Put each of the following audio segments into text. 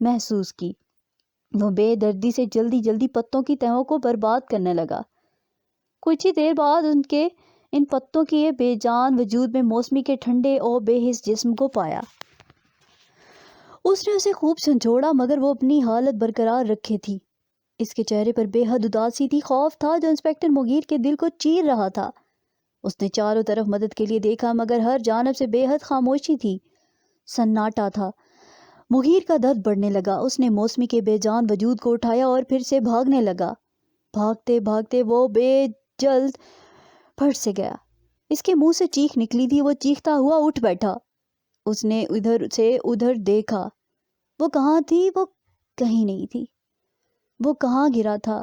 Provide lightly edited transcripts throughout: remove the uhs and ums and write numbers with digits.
محسوس کی۔ وہ بے دردی سے جلدی جلدی پتوں کی تہوں کو برباد کرنے لگا۔ کچھ ہی دیر بعد ان پتوں کے بے جان وجود میں موسمی کے ٹھنڈے اور بے حس جسم کو پایا۔ اس نے اسے خوب جھنجھوڑا مگر وہ اپنی حالت برقرار رکھے تھی۔ اس کے چہرے پر بے حد اداسی تھی، خوف تھا جو انسپکٹر مغیر کے دل کو چیر رہا تھا۔ اس نے چاروں طرف مدد کے لیے دیکھا مگر ہر جانب سے بے حد خاموشی تھی، سناٹا تھا۔ مغیر کا درد بڑھنے لگا۔ اس نے موسمی کے بے جان وجود کو اٹھایا اور پھر سے بھاگنے لگا۔ بھاگتے بھاگتے وہ بے جلد پھٹ سے گیا۔ اس کے منہ سے چیخ نکلی تھی۔ وہ چیختا ہوا اٹھ بیٹھا۔ اس نے ادھر سے ادھر دیکھا۔ وہ کہاں تھی؟ وہ کہیں نہیں تھی۔ وہ کہاں گرا تھا؟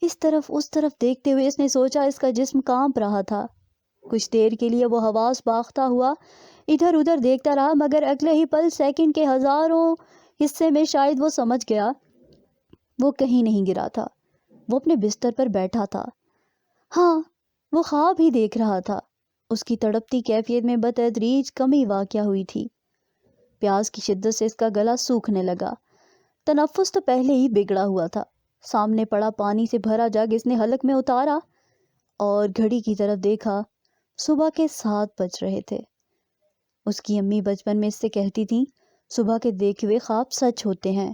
اس طرف اس طرف دیکھتے ہوئے اس نے سوچا اس کا جسم کانپ رہا تھا۔ کچھ دیر کے لیے وہ حواس باختہ ہوا ادھر ادھر دیکھتا رہا مگر اگلے ہی پل سیکنڈ کے ہزاروں حصے میں شاید وہ سمجھ گیا وہ کہیں نہیں گرا تھا۔ وہ اپنے بستر پر بیٹھا تھا۔ ہاں، وہ خواب ہی دیکھ رہا تھا۔ اس کی تڑپتی کیفیت میں بتدریج کمی واقع ہوئی تھی۔ پیاس کی شدت سے اس کا گلا سوکھنے لگا۔ تنفس تو پہلے ہی بگڑا ہوا تھا۔ سامنے پڑا پانی سے بھرا جگ اس نے حلق میں اتارا اور گھڑی کی طرف دیکھا۔ صبح کے 7 بج رہے تھے۔ اس کی امی بچپن میں اس سے کہتی تھیں صبح کے دیکھے ہوئے خواب سچ ہوتے ہیں۔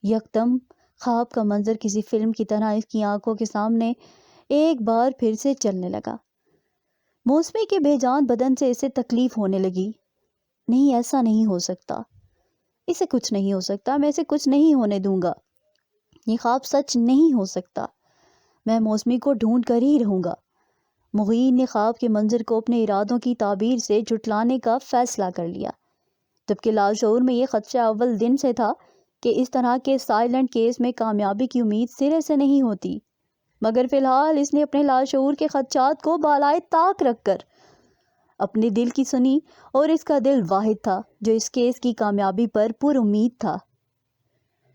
یکدم خواب کا منظر کسی فلم کی طرح اس کی آنکھوں کے سامنے ایک بار پھر سے چلنے لگا۔ موسمی کے بے جان بدن سے اسے تکلیف ہونے لگی۔ نہیں، ایسا نہیں ہو سکتا، اسے کچھ نہیں ہو سکتا، میں اسے کچھ نہیں ہونے دوں گا، یہ خواب سچ نہیں ہو سکتا، میں موسمی کو ڈھونڈ کر ہی رہوں گا۔ مغیر نے خواب کے منظر کو اپنے ارادوں کی تعبیر سے جھٹلانے کا فیصلہ کر لیا، جبکہ لاشعور میں یہ خدشہ اول دن سے تھا کہ اس طرح کے سائلنٹ کیس میں کامیابی کی امید سرے سے نہیں ہوتی، مگر فی الحال اس نے اپنے لاشعور کے خدشات کو بالائے طاق رکھ کر اپنے دل کی سنی، اور اس کا دل واحد تھا جو اس کیس کی کامیابی پر پر امید تھا۔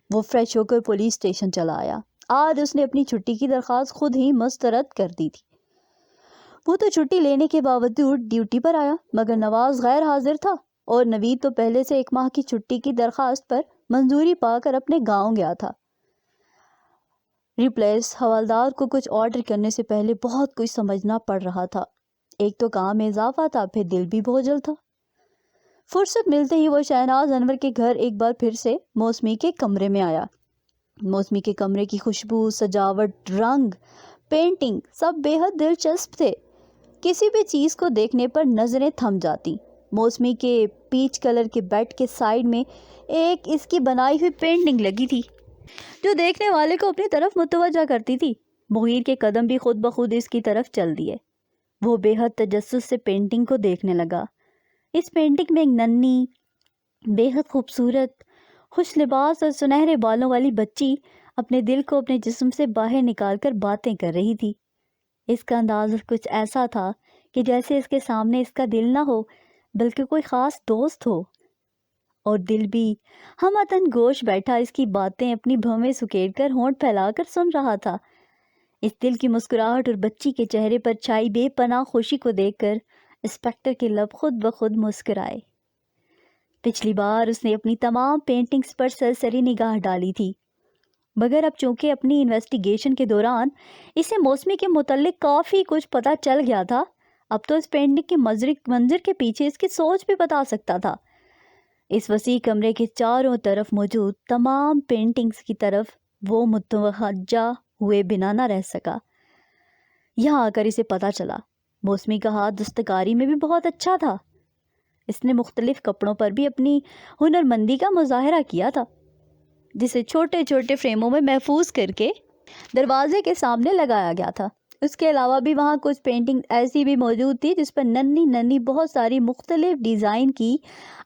وہ فریش ہو کر پولیس اسٹیشن چلا آیا۔ آج اس نے اپنی چھٹی کی درخواست خود ہی مسترد کر دی تھی۔ وہ تو چھٹی لینے کے باوجود ڈیوٹی پر آیا مگر نواز غیر حاضر تھا، اور نوید تو پہلے سے 1 ماہ کی چھٹی کی درخواست پر منظوری پا کر اپنے گاؤں گیا تھا۔ ریپلیس حوالدار کو کچھ آرڈر کرنے سے پہلے بہت کچھ سمجھنا پڑ رہا تھا۔ ایک تو کام میں اضافہ تھا، پھر دل بھی بوجھل تھا۔ فرصت ملتے ہی وہ شہناز انور کے گھر ایک بار پھر سے موسمی کے کمرے میں آیا۔ موسمی کے کمرے کی خوشبو، سجاوٹ، رنگ، پینٹنگ سب بے حد دلچسپ تھے۔ کسی بھی چیز کو دیکھنے پر نظریں تھم جاتی۔ موسمی کے پیچ کلر کے بیڈ کے سائیڈ میں ایک اس کی بنائی ہوئی پینٹنگ لگی تھی جو دیکھنے والے کو اپنی طرف متوجہ کرتی تھی۔ مغیر کے قدم بھی خود بخود اس کی طرف چل دیے۔ وہ بے حد تجسس سے پینٹنگ کو دیکھنے لگا۔ اس پینٹنگ میں ایک ننھی، بے حد خوبصورت، خوش لباس اور سنہرے بالوں والی بچی اپنے دل کو اپنے جسم سے باہر نکال کر باتیں کر رہی تھی۔ اس کا انداز کچھ ایسا تھا کہ جیسے اس کے سامنے اس کا دل نہ ہو بلکہ کوئی خاص دوست ہو، اور دل بھی ہمتن گوش بیٹھا اس کی باتیں اپنی بھویں سکیڑ کر ہونٹ پھیلا کر سن رہا تھا۔ اس دل کی مسکراہٹ اور بچی کے چہرے پر چھائی بے پناہ خوشی کو دیکھ کر انسپکٹر کے لب خود بخود مسکرائے۔ پچھلی بار اس نے اپنی تمام پینٹنگز پر سرسری نگاہ ڈالی تھی، مگر اب چونکہ اپنی انویسٹیگیشن کے دوران اسے موسمی کے متعلق کافی کچھ پتہ چل گیا تھا، اب تو اس پینٹنگ کے منظر کے پیچھے اس کی سوچ بھی بتا سکتا تھا۔ اس وسیع کمرے کے چاروں طرف موجود تمام پینٹنگز کی طرف وہ متوجہ ہوئے بنا نہ رہ سکا۔ یہاں آ کر اسے پتہ چلا موسمی کا ہاتھ دستکاری میں بھی بہت اچھا تھا۔ اس نے مختلف کپڑوں پر بھی اپنی ہنرمندی کا مظاہرہ کیا تھا، جسے چھوٹے چھوٹے فریموں میں محفوظ کر کے دروازے کے سامنے لگایا گیا تھا۔ اس کے علاوہ بھی وہاں کچھ پینٹنگ ایسی بھی موجود تھی جس پر ننھی بہت ساری مختلف ڈیزائن کی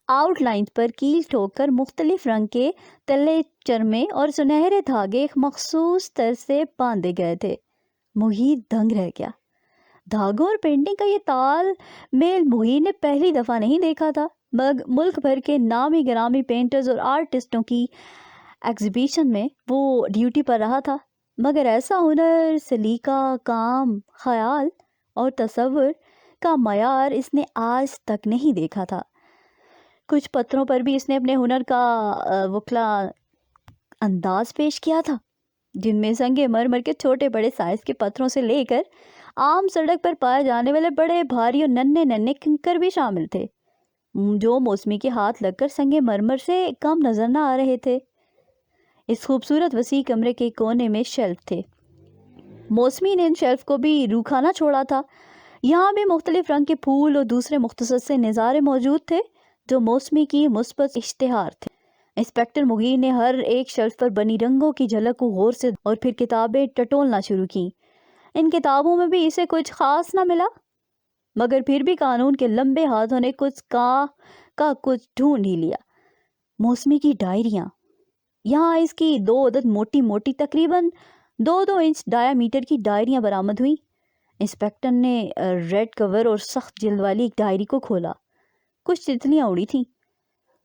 آؤٹ لائنز پر کیل ٹھوک کر مختلف رنگ کے تلے چرمے اور سنہرے دھاگے ایک مخصوص طرز سے باندھے گئے تھے۔ مغیر دنگ رہ گیا۔ دھاگوں اور پینٹنگ کا یہ تال میل مغیر نے پہلی دفعہ نہیں دیکھا تھا۔ ملک بھر کے نامی گرامی پینٹرز اور آرٹسٹوں کی ایگزیبیشن میں وہ ڈیوٹی پر رہا تھا، مگر ایسا ہنر، سلیقہ کام، خیال اور تصور کا معیار اس نے آج تک نہیں دیکھا تھا۔ کچھ پتھروں پر بھی اس نے اپنے ہنر کا وکلا انداز پیش کیا تھا، جن میں سنگ مرمر کے چھوٹے بڑے سائز کے پتھروں سے لے کر عام سڑک پر پائے جانے والے بڑے بھاری اور ننھے ننھے کنکر بھی شامل تھے، جو موسمی کے ہاتھ لگ کر سنگ مرمر سے کم نظر نہ آ رہے تھے۔ اس خوبصورت وسیع کمرے کے کونے میں شیلف تھے۔ موسمی نے ان شیلف کو بھی روکھا نہ چھوڑا تھا۔ یہاں بھی مختلف رنگ کے پھول اور دوسرے مختصر سے نظارے موجود تھے جو موسمی کی مثبت اشتہار تھے۔ انسپکٹر مغیر نے ہر ایک شیلف پر بنی رنگوں کی جھلک کو غور سے اور پھر کتابیں ٹٹولنا شروع کی۔ ان کتابوں میں بھی اسے کچھ خاص نہ ملا، مگر پھر بھی قانون کے لمبے ہاتھوں نے کچھ کچھ ڈھونڈ ہی لیا۔ موسمی کی ڈائریاں۔ یہاں اس کی 2 عدد موٹی موٹی تقریباً 2 انچ ڈایا میٹر کی ڈائریاں برآمد ہوئیں۔ انسپکٹر نے ریڈ کور اور سخت جلد والی ایک ڈائری کو کھولا۔ کچھ تتلیاں اڑی تھیں۔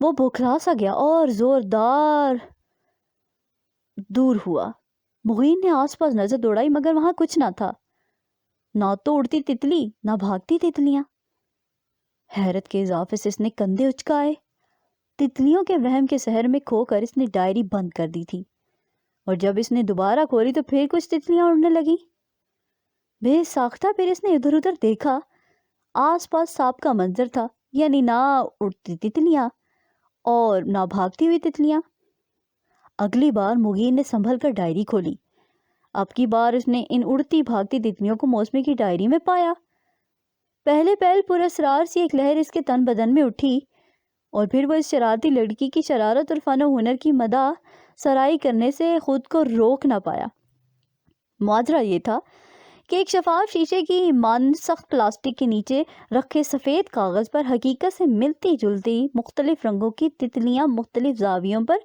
وہ بھوکھلا سا گیا اور زوردار دور ہوا۔ مغیر نے آس پاس نظر دوڑائی مگر وہاں کچھ نہ تھا، نہ تو اڑتی تتلی نہ بھاگتی تتلیاں۔ حیرت کے اضافے سے اس نے کندھے اچکائے۔ تتلیوں کے وہم کے سحر میں کھو کر اس نے ڈائری بند کر دی تھی، اور جب اس نے دوبارہ کھولی تو پھر کچھ تتلیاں اڑنے لگیں۔ بے ساختہ پھر اس نے ادھر ادھر دیکھا۔ آس پاس صاف کا منظر تھا، یعنی نہ اڑتی تتلیاں اور نہ بھاگتی ہوئی تتلیاں۔ اگلی بار مغیر نے سنبھل کر ڈائری کھولی۔ اب کی بار اس نے ان اڑتی بھاگتی تتلیوں کو موسمی کی ڈائری میں پایا۔ پہلے پہل پر اسرار سی ایک لہر اس کے تن بدن میں اٹھی، اور پھر وہ اس شرارتی لڑکی کی شرارت اور فن و ہنر کی مداح سرائی کرنے سے خود کو روک نہ پایا۔ ماجرا یہ تھا کہ ایک شفاف شیشے کی مانند سخت پلاسٹک کے نیچے رکھے سفید کاغذ پر حقیقت سے ملتی جلتی مختلف رنگوں کی تتلیاں مختلف زاویوں پر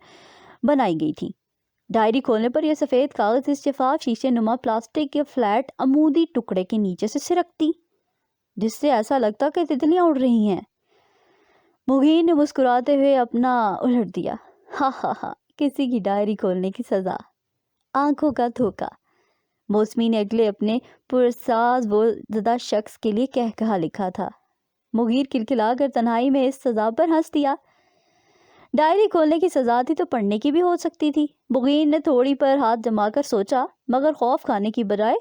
بنائی گئی تھیں۔ ڈائری کھولنے پر یہ سفید کاغذ اس شفاف شیشے نما پلاسٹک کے فلیٹ عمودی ٹکڑے کے نیچے سے سرکتی، جس سے ایسا لگتا کہ تتلیاں اڑ رہی ہیں۔ مغیر نے مسکراتے ہوئے اپنا الٹ دیا۔ ہاں ہاں ہاں، کسی کی ڈائری کھولنے کی سزا، آنکھوں کا دھوکہ۔ موسمی نے اگلے اپنے پرساز و زدہ شخص کے لیے کہا لکھا تھا۔ مغیر کلکلا کر تنہائی میں اس سزا پر ہنس دیا۔ ڈائری کھولنے کی سزا تھی تو پڑھنے کی بھی ہو سکتی تھی۔ مغیر نے تھوڑی پر ہاتھ جما کر سوچا، مگر خوف کھانے کی بجائے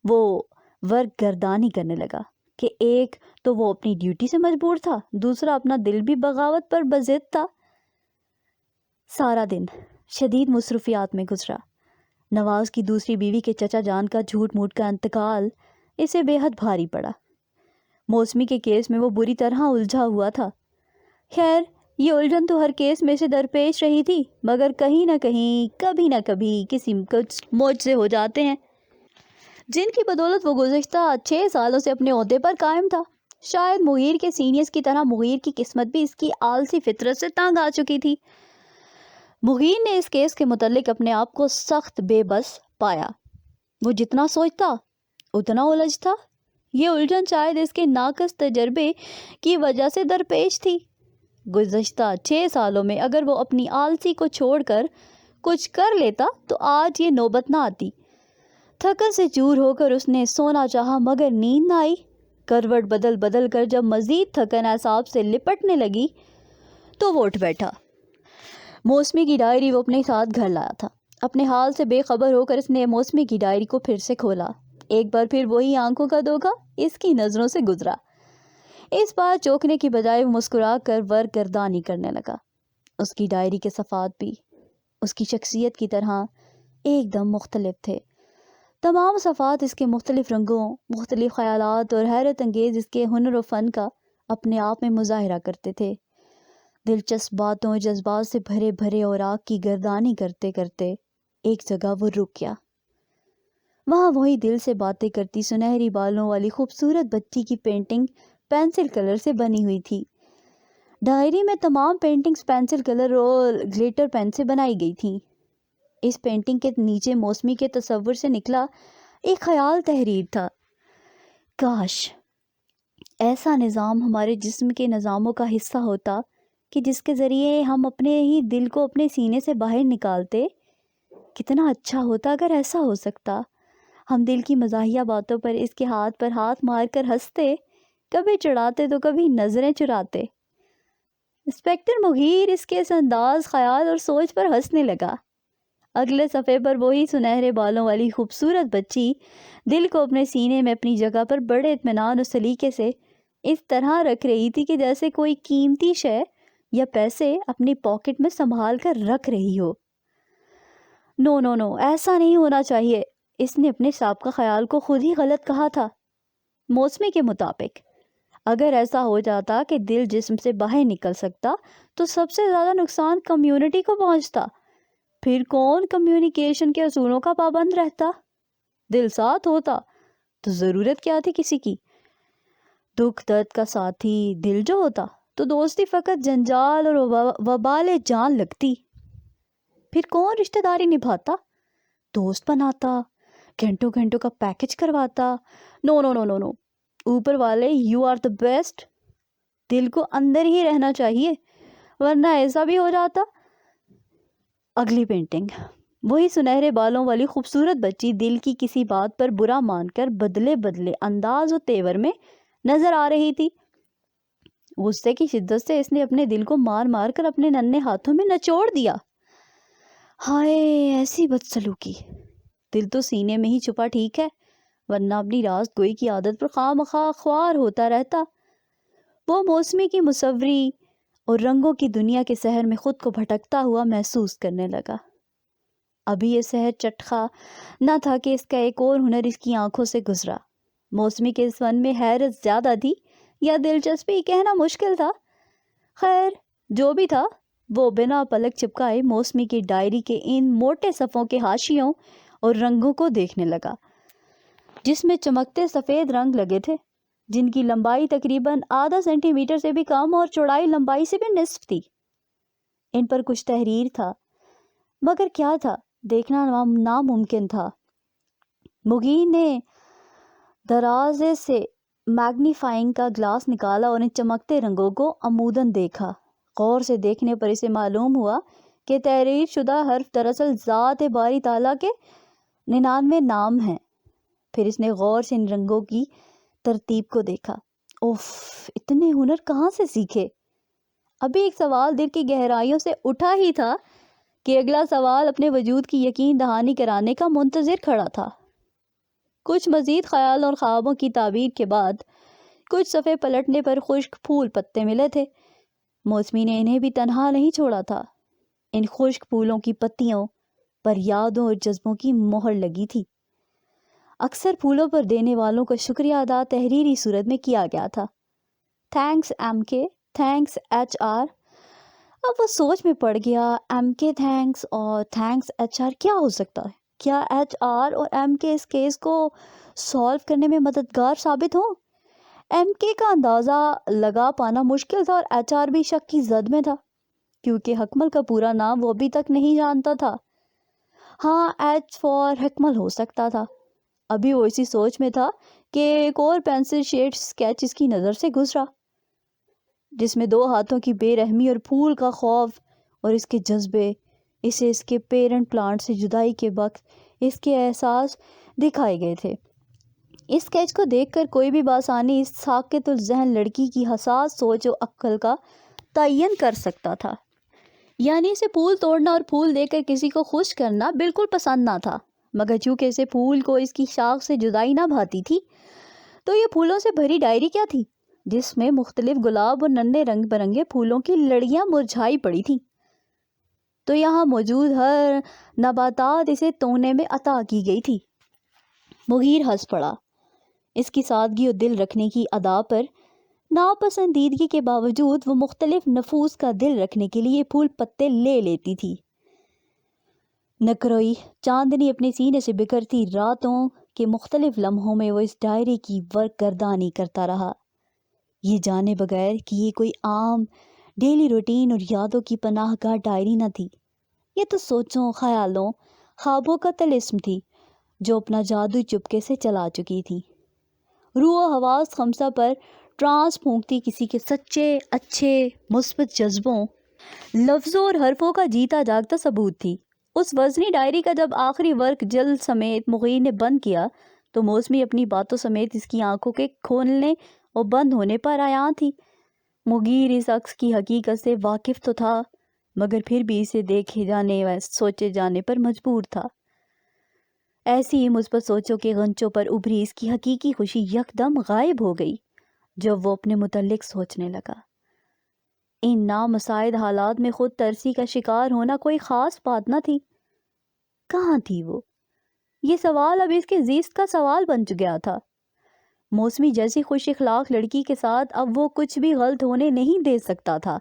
وہ ورق گردانی کرنے لگا کہ ایک تو وہ اپنی ڈیوٹی سے مجبور تھا، دوسرا اپنا دل بھی بغاوت پر بضد تھا۔ سارا دن شدید مصروفیات میں گزرا۔ نواز کی دوسری بیوی کے چچا جان کا جھوٹ موٹ کا انتقال اسے بے حد بھاری پڑا۔ موسمی کے کیس میں وہ بری طرح الجھا ہوا تھا۔ خیر، یہ الجھن تو ہر کیس میں سے درپیش رہی تھی، مگر کہیں نہ کہیں کبھی نہ کبھی کسی کچھ معجزے ہو جاتے ہیں جن کی بدولت وہ گزشتہ 6 سالوں سے اپنے عہدے پر قائم تھا۔ شاید مغیر کے سینئرز کی طرح مغیر کی قسمت بھی اس کی آلسی فطرت سے تنگ آ چکی تھی۔ مغیر نے اس کیس کے متعلق اپنے آپ کو سخت بے بس پایا۔ وہ جتنا سوچتا اتنا الجھتا۔ یہ الجھن شاید اس کے ناقص تجربے کی وجہ سے درپیش تھی۔ گزشتہ 6 سالوں میں اگر وہ اپنی آلسی کو چھوڑ کر کچھ کر لیتا تو آج یہ نوبت نہ آتی۔ تھکن سے چور ہو کر اس نے سونا چاہا مگر نیند نہ آئی۔ کروٹ بدل بدل کر جب مزید تھکن اعصاب سے لپٹنے لگی تو وہ اٹھ بیٹھا۔ موسمی کی ڈائری وہ اپنے ساتھ گھر لایا تھا۔ اپنے حال سے بے خبر ہو کر اس نے موسمی کی ڈائری کو پھر سے کھولا۔ ایک بار پھر وہی آنکھوں کا دھوکہ اس کی نظروں سے گزرا۔ اس بار چوکنے کی بجائے وہ مسکرا کر ورق گردانی کرنے لگا۔ اس کی ڈائری کے صفحات بھی اس کی شخصیت کی طرح ایک دم مختلف تھے۔ تمام صفحات اس کے مختلف رنگوں، مختلف خیالات اور حیرت انگیز اس کے ہنر و فن کا اپنے آپ میں مظاہرہ کرتے تھے۔ دلچسپ باتوں اور جذبات سے بھرے بھرے اوراق کی گردانی کرتے کرتے ایک جگہ وہ رک گیا۔ وہاں وہی دل سے باتیں کرتی سنہری بالوں والی خوبصورت بچی کی پینٹنگ پینسل کلر سے بنی ہوئی تھی۔ ڈائری میں تمام پینٹنگز پینسل کلر اور گلیٹر پین سے بنائی گئی تھیں۔ اس پینٹنگ کے نیچے موسمی کے تصور سے نکلا ایک خیال تحریر تھا۔ کاش ایسا نظام ہمارے جسم کے نظاموں کا حصہ ہوتا کہ جس کے ذریعے ہم اپنے ہی دل کو اپنے سینے سے باہر نکالتے۔ کتنا اچھا ہوتا اگر ایسا ہو سکتا۔ ہم دل کی مزاحیہ باتوں پر اس کے ہاتھ پر ہاتھ مار کر ہنستے، کبھی چڑھاتے تو کبھی نظریں چراتے۔ انسپیکٹر مغیر اس کے اس انداز، خیال اور سوچ پر ہنسنے لگا۔ اگلے صفحے پر وہی سنہرے بالوں والی خوبصورت بچی دل کو اپنے سینے میں اپنی جگہ پر بڑے اطمینان اور سلیقے سے اس طرح رکھ رہی تھی کہ جیسے کوئی قیمتی شے یا پیسے اپنی پاکٹ میں سنبھال کر رکھ رہی ہو۔ نو نو نو، ایسا نہیں ہونا چاہیے۔ اس نے اپنے سابقہ خیال کو خود ہی غلط کہا تھا۔ موسمی کے مطابق اگر ایسا ہو جاتا کہ دل جسم سے باہر نکل سکتا تو سب سے زیادہ نقصان کمیونٹی کو پہنچتا۔ پھر کون کمیونیکیشن کے اصولوں کا پابند رہتا؟ دل ساتھ ہوتا تو ضرورت کیا تھی کسی کی؟ دکھ درد کا ساتھی دل جو ہوتا تو دوستی فقط جنجال اور وبال جان لگتی۔ پھر کون رشتہ داری نبھاتا؟ دوست بناتا، گھنٹوں گھنٹوں کا پیکج کرواتا۔ نو نو نو نو نو، اوپر والے یو آر دا بیسٹ، دل کو اندر ہی رہنا چاہیے، ورنہ ایسا بھی ہو جاتا۔ اگلی پینٹنگ، وہی سنہرے بالوں والی خوبصورت بچی دل کی کسی بات پر برا مان کر بدلے بدلے انداز و تیور میں نظر آ رہی تھی۔ غصے کی شدت سے اس نے اپنے دل کو مار مار کر اپنے ننھے ہاتھوں میں نچوڑ دیا۔ ہائے ایسی بدسلوکی! دل تو سینے میں ہی چھپا ٹھیک ہے، ورنہ اپنی راست گوئی کی عادت پر خواہ مخواہ خوار ہوتا رہتا۔ وہ موسمی کی مصوری اور رنگوں کی دنیا کے سحر میں خود کو بھٹکتا ہوا محسوس کرنے لگا۔ ابھی یہ سحر چٹخا نہ تھا کہ اس کا ایک اور ہنر اس کی آنکھوں سے گزرا۔ موسمی کے اس فن میں حیرت زیادہ تھی یا دلچسپی، کہنا مشکل تھا۔ خیر جو بھی تھا، وہ بنا پلک چپکائے موسمی کی ڈائری کے ان موٹے صفوں کے حاشیوں اور رنگوں کو دیکھنے لگا، جس میں چمکتے سفید رنگ لگے تھے، جن کی لمبائی تقریباً آدھا سینٹی میٹر سے بھی کم اور چوڑائی لمبائی سے بھی نصف تھی۔ ان پر کچھ تحریر تھا، مگر کیا تھا دیکھنا ناممکن تھا۔ مغیر نے درازے سے میگنیفائنگ کا گلاس نکالا اور ان چمکتے رنگوں کو عموداً دیکھا۔ غور سے دیکھنے پر اسے معلوم ہوا کہ تحریر شدہ حرف دراصل ذات باری تعالیٰ کے 99 نام ہیں۔ پھر اس نے غور سے ان رنگوں کی ترتیب کو دیکھا۔ اوف، اتنے ہنر کہاں سے سیکھے؟ ابھی ایک سوال دل کی گہرائیوں سے اٹھا ہی تھا کہ اگلا سوال اپنے وجود کی یقین دہانی کرانے کا منتظر کھڑا تھا۔ کچھ مزید خیال اور خوابوں کی تعبیر کے بعد کچھ صفحے پلٹنے پر خشک پھول پتے ملے تھے۔ موسمی نے انہیں بھی تنہا نہیں چھوڑا تھا۔ ان خشک پھولوں کی پتیوں پر یادوں اور جذبوں کی مہر لگی تھی۔ اکثر پھولوں پر دینے والوں کا شکریہ ادا تحریری صورت میں کیا گیا تھا۔ تھینکس ایم کے، تھینکس ایچ آر۔ اب وہ سوچ میں پڑ گیا، ایم کے تھینکس اور تھینکس ایچ آر کیا ہو سکتا ہے؟ کیا ایچ آر اور ایم کے اس کیس کو سالو کرنے میں مددگار ثابت ہوں؟ ایم کے کا اندازہ لگا پانا مشکل تھا اور ایچ آر بھی شک کی زد میں تھا، کیونکہ حکمل کا پورا نام وہ ابھی تک نہیں جانتا تھا۔ ہاں، ایچ فار حکمل ہو سکتا تھا۔ ابھی وہ اسی سوچ میں تھا کہ ایک اور پینسل شیڈ اسکیچ اس کی نظر سے گزرا، جس میں 2 ہاتھوں کی بے رحمی اور پھول کا خوف اور اس کے جذبے، اسے اس کے پیرنٹ پلانٹ سے جدائی کے وقت اس کے احساس دکھائے گئے تھے۔ اس اسکیچ کو دیکھ کر کوئی بھی بآسانی اس ساکت الذہن لڑکی کی حساس سوچ و عقل کا تعین کر سکتا تھا۔ یعنی اسے پھول توڑنا اور پھول دے کر کسی کو خوش کرنا بالکل پسند نہ تھا، مگر چونکہ اسے پھول کو اس کی شاخ سے جدائی نہ بھاتی تھی، تو یہ پھولوں سے بھری ڈائری کیا تھی جس میں مختلف گلاب اور ننھے رنگ برنگے پھولوں کی لڑیاں مرجھائی پڑی تھیں؟ تو یہاں موجود ہر نباتات اسے تونے میں عطا کی گئی تھی۔ مغیر ہنس پڑا۔ اس کی سادگی اور دل رکھنے کی ادا پر ناپسندیدگی کے باوجود وہ مختلف نفوس کا دل رکھنے کے لیے پھول پتے لے لیتی تھی۔ نکروئی چاندنی اپنے سینے سے بکھرتی راتوں کے مختلف لمحوں میں وہ اس ڈائری کی ورق گردانی کرتا رہا، یہ جانے بغیر کہ یہ کوئی عام ڈیلی روٹین اور یادوں کی پناہ گاہ ڈائری نہ تھی۔ یہ تو سوچوں، خیالوں، خوابوں کا طلسم تھی جو اپنا جادو چپکے سے چلا چکی تھی، روح و حواس خمسہ پر ٹرانس پھونکتی کسی کے سچے، اچھے، مثبت جذبوں، لفظوں اور حرفوں کا جیتا جاگتا ثبوت تھی۔ اس وزنی ڈائری کا جب آخری ورق جلد سمیت مغیر نے بند کیا تو موسمی اپنی باتوں سمیت اس کی آنکھوں کے کھولنے اور بند ہونے پر عیاں تھی۔ مغیر اس عکس کی حقیقت سے واقف تو تھا، مگر پھر بھی اسے دیکھے جانے و سوچے جانے پر مجبور تھا۔ ایسی ہی مثبت سوچوں کے غنچوں پر ابھری اس کی حقیقی خوشی یکدم غائب ہو گئی جب وہ اپنے متعلق سوچنے لگا۔ ان نامساعد حالات میں خود ترسی کا شکار ہونا کوئی خاص بات نہ تھی۔ کہاں تھی وہ؟ یہ سوال اب اس کے زیست کا سوال بن گیا تھا۔ موسمی جیسی خوش اخلاق لڑکی کے ساتھ اب وہ کچھ بھی غلط ہونے نہیں دے سکتا تھا،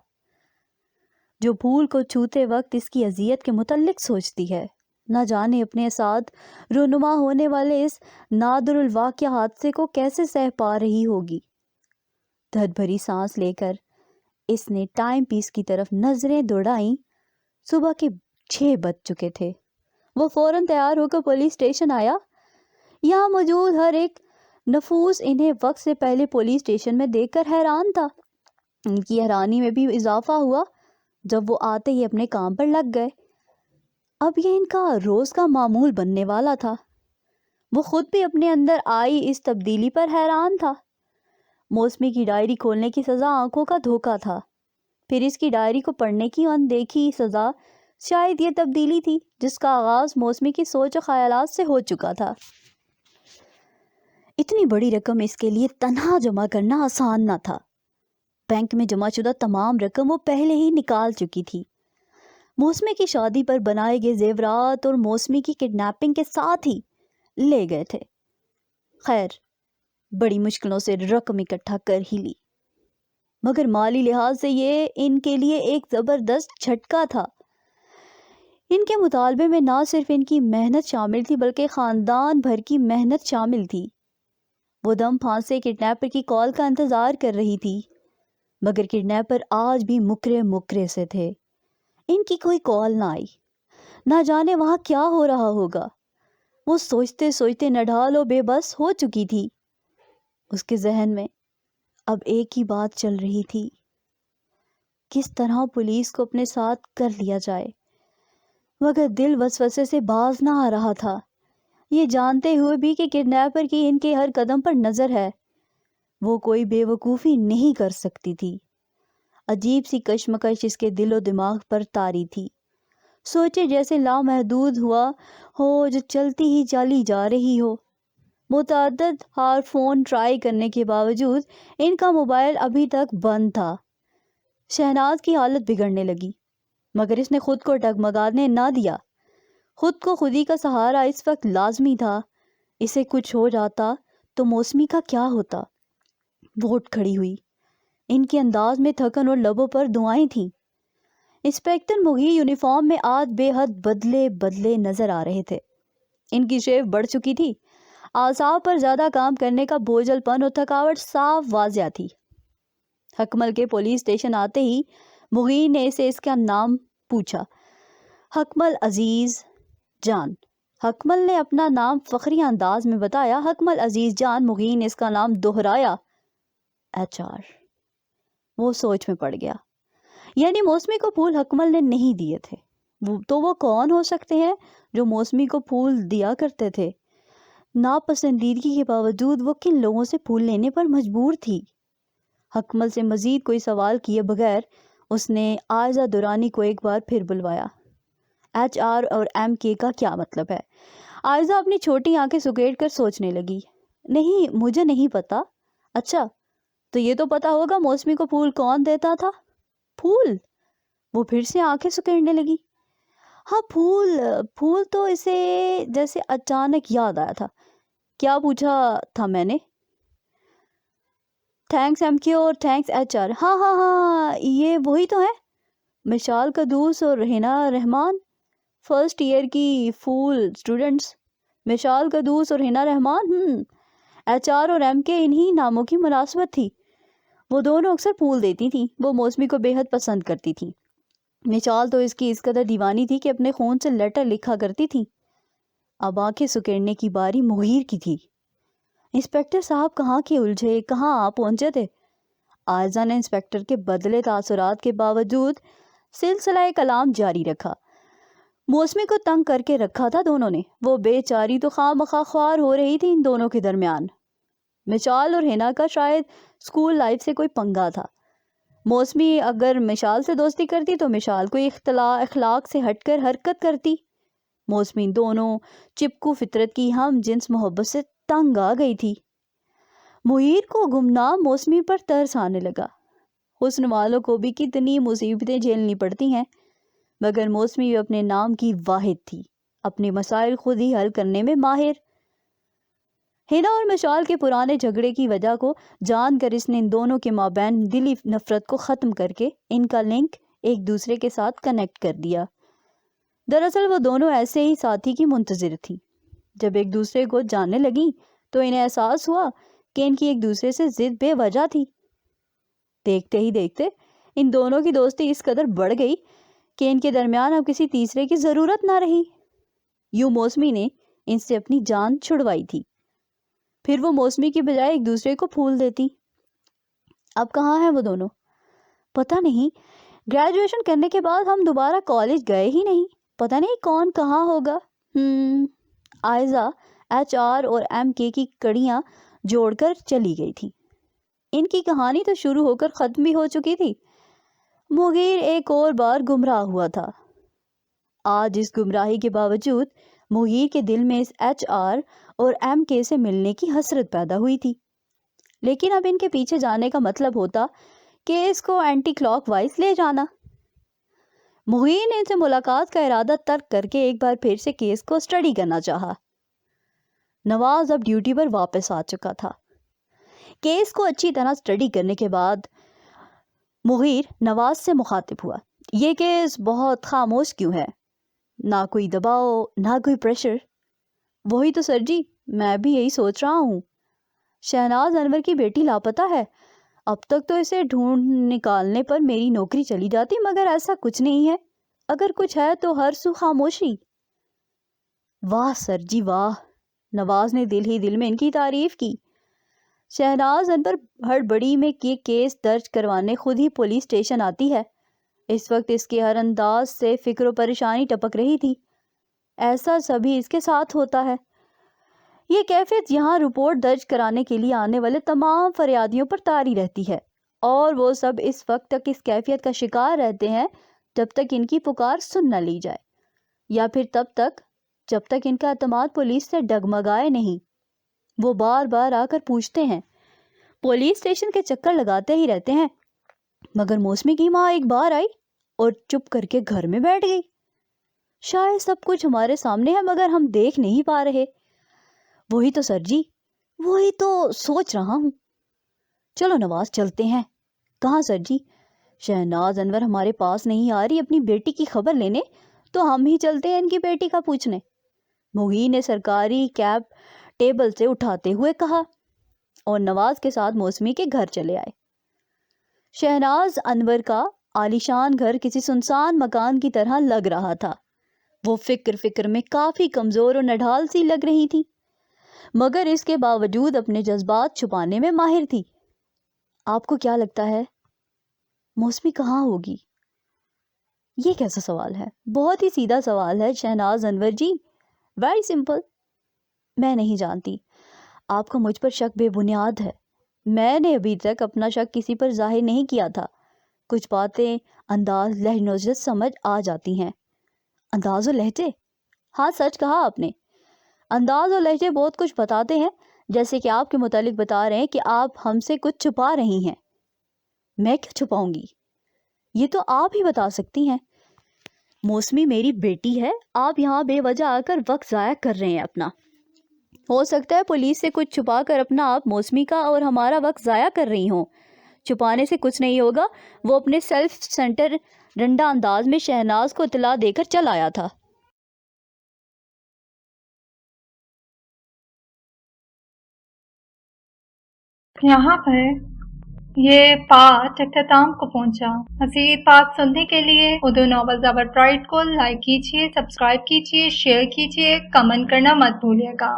جو پھول کو چھوتے وقت اس کی اذیت کے متعلق سوچتی ہے۔ نہ جانے اپنے ساتھ رونما ہونے والے اس نادر الواقع حادثے کو کیسے سہ پا رہی ہوگی۔ درد بھری سانس لے کر اس نے ٹائم پیس کی طرف نظریں دوڑائیں۔ صبح کے 6 بج چکے تھے۔ وہ فوراً تیار ہو کر پولیس اسٹیشن آیا۔ یہاں موجود ہر ایک نفوس انہیں وقت سے پہلے پولیس اسٹیشن میں دیکھ کر حیران تھا۔ ان کی حیرانی میں بھی اضافہ ہوا جب وہ آتے ہی اپنے کام پر لگ گئے۔ اب یہ ان کا روز کا معمول بننے والا تھا۔ وہ خود بھی اپنے اندر آئی اس تبدیلی پر حیران تھا۔ موسمی کی ڈائری کھولنے کی سزا آنکھوں کا دھوکہ تھا، پھر اس کی ڈائری کو پڑھنے کی اندیکھی سزا شاید یہ تبدیلی تھی جس کا آغاز موسمی کی سوچ و خیالات سے ہو چکا تھا۔ اتنی بڑی رقم اس کے لیے تنہا جمع کرنا آسان نہ تھا۔ بینک میں جمع شدہ تمام رقم وہ پہلے ہی نکال چکی تھی۔ موسمی کی شادی پر بنائے گئے زیورات اور موسمی کی کڈنیپنگ کے ساتھ ہی لے گئے تھے۔ خیر، بڑی مشکلوں سے رقم اکٹھا کر ہی لی، مگر مالی لحاظ سے یہ ان کے لیے ایک زبردست جھٹکا تھا۔ ان کے مطالبے میں نہ صرف ان کی محنت شامل تھی بلکہ خاندان بھر کی محنت شامل تھی۔ وہ دم پھانسے کڈنیپر کی کال کا انتظار کر رہی تھی، مگر کڈنیپر آج بھی مکرے سے تھے۔ ان کی کوئی کال نہ آئی۔ نہ جانے وہاں کیا ہو رہا ہوگا۔ وہ سوچتے سوچتے نڈھال و بے بس ہو چکی تھی۔ اس کے ذہن میں اب ایک ہی بات چل رہی تھی، کس طرح پولیس کو اپنے ساتھ کر لیا جائے، مگر دل وسوسے سے باز نہ آ رہا تھا، یہ جانتے ہوئے بھی کہ کڈنیپر کی ان کے ہر قدم پر نظر ہے۔ وہ کوئی بے وقوفی نہیں کر سکتی تھی۔ عجیب سی کشمکش اس کے دل و دماغ پر طاری تھی، سوچے جیسے لامحدود ہوا ہو جو چلتی ہی چلی جا رہی ہو۔ متعدد ہار فون ٹرائی کرنے کے باوجود ان کا موبائل ابھی تک بند تھا۔ شہناز کی حالت بگڑنے لگی، مگر اس نے خود کو ڈگمگانے نہ دیا۔ خود کو خودی کا سہارا اس وقت لازمی تھا۔ اسے کچھ ہو جاتا تو موسمی کا کیا ہوتا؟ وہ اٹھ کھڑی ہوئی۔ ان کے انداز میں تھکن اور لبوں پر دعائیں تھیں۔ انسپیکٹر مغیر یونیفارم میں آج بے حد بدلے نظر آ رہے تھے۔ ان کی شیو بڑھ چکی تھی، اعصاب پر زیادہ کام کرنے کا بوجھل پن اور تھکاوٹ صاف واضح تھی۔ حکمل کے پولیس اسٹیشن آتے ہی مغیر نے اسے اس کا نام پوچھا۔ حکمل عزیز جان۔ حکمل نے اپنا نام فخری انداز میں بتایا۔ حکمل عزیز جان۔ مغیر نے اس کا نام دہرایا۔ HR۔ وہ سوچ میں پڑ گیا، یعنی موسمی کو پھول حکمل نے نہیں دیے تھے، تو وہ کون ہو سکتے ہیں جو موسمی کو پھول دیا کرتے تھے؟ ناپسندیدگی کے باوجود وہ کن لوگوں سے پھول لینے پر مجبور تھی؟ حکمل سے مزید کوئی سوال کیے بغیر اس نے عائزہ دورانی کو ایک بار پھر بلوایا۔ HR اور MK کا کیا مطلب ہے؟ عائزہ اپنی چھوٹی آنکھیں سکیڑ کر سوچنے لگی۔ نہیں، مجھے نہیں پتا۔ اچھا، تو یہ تو پتا ہوگا موسمی کو پھول کون دیتا تھا؟ پھول؟ وہ پھر سے آنکھیں سکیڑنے لگی۔ ہاں، پھول تو اسے جیسے اچانک یاد آیا تھا۔ کیا پوچھا تھا میں نے؟ تھینکس MK اور تھینکس HR۔ ہاں، یہ وہی تو ہیں، مشال قدوس اور رہنا رحمان، فرسٹ ایئر کی پھول اسٹوڈنٹس۔ مشال قدوس اور رہنا رحمان۔ HR اور MK انہی ناموں کی مناسبت تھی۔ وہ دونوں اکثر پھول دیتی تھیں۔ وہ موسمی کو بے حد پسند کرتی تھی۔ مشال تو اس کی اس قدر دیوانی تھی کہ اپنے خون سے لیٹر لکھا کرتی تھی۔ اب آنکھیں سکیڑنے کی باری مغیر کی تھی۔ انسپیکٹر صاحب کہاں کے الجھے، کہاں آ پہنچے تھے؟ عائزہ نے انسپیکٹر کے بدلے تاثرات کے باوجود سلسلہ کلام جاری رکھا۔ موسمی کو تنگ کر کے رکھا تھا دونوں نے۔ وہ بے چاری تو خواہ مخواہ خوار ہو رہی تھی ان دونوں کے درمیان۔ مشال اور ہینا کا شاید اسکول لائف سے کوئی پنگا تھا۔ موسمی اگر مشال سے دوستی کرتی تو مشال کوئی اخلاق سے ہٹ کر حرکت کرتی۔ موسمی دونوں چپکو فطرت کی ہم جنس محبت سے تنگ آ گئی تھی۔ مغیر کو گمنام موسمی پر ترس آنے لگا۔ حسن والوں کو بھی کتنی مصیبتیں جھیلنی پڑتی ہیں، مگر موسمی بھی اپنے نام کی واحد تھی، اپنے مسائل خود ہی حل کرنے میں ماہر۔ ہنا اور مشال کے پرانے جھگڑے کی وجہ کو جان کر اس نے ان دونوں کے مابین دلی نفرت کو ختم کر کے ان کا لنک ایک دوسرے کے ساتھ کنیکٹ کر دیا۔ دراصل وہ دونوں ایسے ہی ساتھی کی منتظر تھی۔ جب ایک دوسرے کو جاننے لگیں تو انہیں احساس ہوا کہ ان کی ایک دوسرے سے ضد بے وجہ تھی۔ دیکھتے ہی دیکھتے ان دونوں کی دوستی اس قدر بڑھ گئی کہ ان کے درمیان اب کسی تیسرے کی ضرورت نہ رہی۔ یوں موسمی نے ان سے اپنی جان چھڑوائی تھی، پھر وہ موسمی کی بجائے ایک دوسرے کو پھول دیتی۔ اب کہاں ہیں وہ دونوں؟ پتہ نہیں۔ گریجویشن کرنے کے بعد ہم دوبارہ کالج گئے ہی نہیں، پتہ نہیں کون کہاں ہوگا۔ آئزہ HR اور MK کی کڑیاں جوڑ کر چلی گئی تھی۔ ان کی کہانی تو شروع ہو کر ختم بھی ہو چکی تھی۔ مغیر ایک اور بار گمراہ ہوا تھا۔ آج اس گمراہی کے باوجود مغیر کے دل میں اس HR اور MK سے ملنے کی حسرت پیدا ہوئی تھی، لیکن اب ان کے پیچھے جانے کا مطلب ہوتا کہ اس کو اینٹی کلاک وائز لے جانا۔ مغیر نے ان سے ملاقات کا ارادہ ترک کر کے ایک بار پھر سے کیس کو اسٹڈی کرنا چاہا۔ نواز اب ڈیوٹی پر واپس آ چکا تھا۔ کیس کو اچھی طرح اسٹڈی کرنے کے بعد مغیر نواز سے مخاطب ہوا۔ یہ کیس بہت خاموش کیوں ہے؟ نہ کوئی دباؤ، نہ کوئی پریشر۔ وہی تو سر جی، میں بھی یہی سوچ رہا ہوں۔ شہناز انور کی بیٹی لاپتہ ہے۔ اب تک تو اسے ڈھونڈ نکالنے پر میری نوکری چلی جاتی، مگر ایسا کچھ نہیں ہے۔ اگر کچھ ہے تو ہر سو خاموشی۔ واہ سر جی واہ، نواز نے دل ہی دل میں ان کی تعریف کی۔ شہناز انور ہڑبڑی میں یہ کیس درج کروانے خود ہی پولیس اسٹیشن آتی ہے۔ اس وقت اس کے ہر انداز سے فکر و پریشانی ٹپک رہی تھی۔ ایسا سبھی اس کے ساتھ ہوتا ہے۔ یہ کیفیت یہاں رپورٹ درج کرانے کے لیے آنے والے تمام فریادیوں پر طاری رہتی ہے، اور وہ سب اس وقت تک اس کیفیت کا شکار رہتے ہیں جب تک ان کی پکار سن نہ لی جائے، یا پھر تب تک جب تک ان کا اعتماد پولیس سے ڈگمگائے نہیں۔ وہ بار بار آ کر پوچھتے ہیں، پولیس اسٹیشن کے چکر لگاتے ہی رہتے ہیں، مگر موسمی کی ماں ایک بار آئی اور چپ کر کے گھر میں بیٹھ گئی۔ شاید سب کچھ ہمارے سامنے ہے مگر ہم دیکھ نہیں پا رہے۔ وہی تو سر جی، وہی تو سوچ رہا ہوں۔ چلو نواز چلتے ہیں۔ کہاں سر جی؟ شہناز انور ہمارے پاس نہیں آ رہی اپنی بیٹی کی خبر لینے، تو ہم ہی چلتے ہیں ان کی بیٹی کا پوچھنے، مغیر نے سرکاری کیب ٹیبل سے اٹھاتے ہوئے کہا، اور نواز کے ساتھ موسمی کے گھر چلے آئے۔ شہناز انور کا عالیشان گھر کسی سنسان مکان کی طرح لگ رہا تھا۔ وہ فکر میں کافی کمزور اور نڈھال سی لگ رہی تھی، مگر اس کے باوجود اپنے جذبات چھپانے میں ماہر تھی۔ آپ کو کیا لگتا ہے موسمی کہاں ہوگی؟ یہ کیسا سوال ہے؟ بہت ہی سیدھا سوال ہے شہناز انور جی، ویری سمپل۔ میں نہیں جانتی، آپ کا مجھ پر شک بے بنیاد ہے۔ میں نے ابھی تک اپنا شک کسی پر ظاہر نہیں کیا تھا۔ کچھ باتیں انداز لہجہ سمجھ آ جاتی ہیں۔ انداز و لہجے؟ ہاں سچ کہا آپ نے۔ انداز اور لہجے بہت کچھ بتاتے ہیں، جیسے کہ آپ کے متعلق بتا رہے ہیں کہ آپ ہم سے کچھ چھپا رہی ہیں۔ میں کیوں چھپاؤں گی؟ یہ تو آپ ہی بتا سکتی ہیں۔ موسمی میری بیٹی ہے، آپ یہاں بے وجہ آ کر وقت ضائع کر رہے ہیں اپنا۔ ہو سکتا ہے پولیس سے کچھ چھپا کر اپنا آپ موسمی کا اور ہمارا وقت ضائع کر رہی ہوں۔ چھپانے سے کچھ نہیں ہوگا۔ وہ اپنے سیلف سینٹر ڈنڈا انداز میں شہناز کو اطلاع دے کر چل آیا تھا۔ یہاں پر یہ پارٹ اختتام کو پہنچا۔ مزید پارٹ سننے کے لیے اردو ناول زبر برائٹ کو لائک کیجیے، سبسکرائب کیجیے، شیئر کیجیے، کمنٹ کرنا مت بھولیے گا۔